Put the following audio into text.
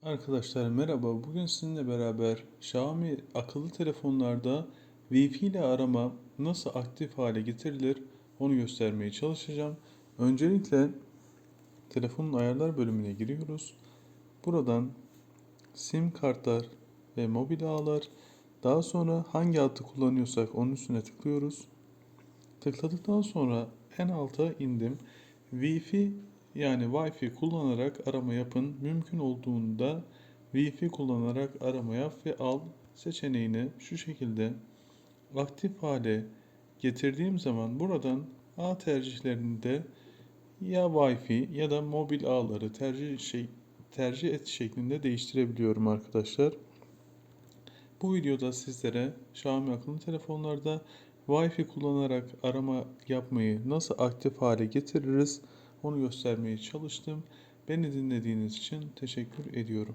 Arkadaşlar merhaba. Bugün sizinle beraber Xiaomi akıllı telefonlarda Wi-Fi ile arama nasıl aktif hale getirilir onu göstermeye çalışacağım. Öncelikle telefonun ayarlar bölümüne giriyoruz. Buradan sim kartlar ve mobil ağlar. Daha sonra hangi hattı kullanıyorsak onun üstüne tıklıyoruz. Tıkladıktan sonra en alta indim. Wi-Fi yani Wi-Fi kullanarak arama yapın. Mümkün olduğunda Wi-Fi kullanarak arama yap ve al seçeneğini şu şekilde aktif hale getirdiğim zaman buradan ağ tercihlerinde ya Wi-Fi ya da mobil ağları tercih et şeklinde değiştirebiliyorum arkadaşlar. Bu videoda sizlere Xiaomi akıllı telefonlarda Wi-Fi kullanarak arama yapmayı nasıl aktif hale getiririz onu göstermeye çalıştım. Beni dinlediğiniz için teşekkür ediyorum.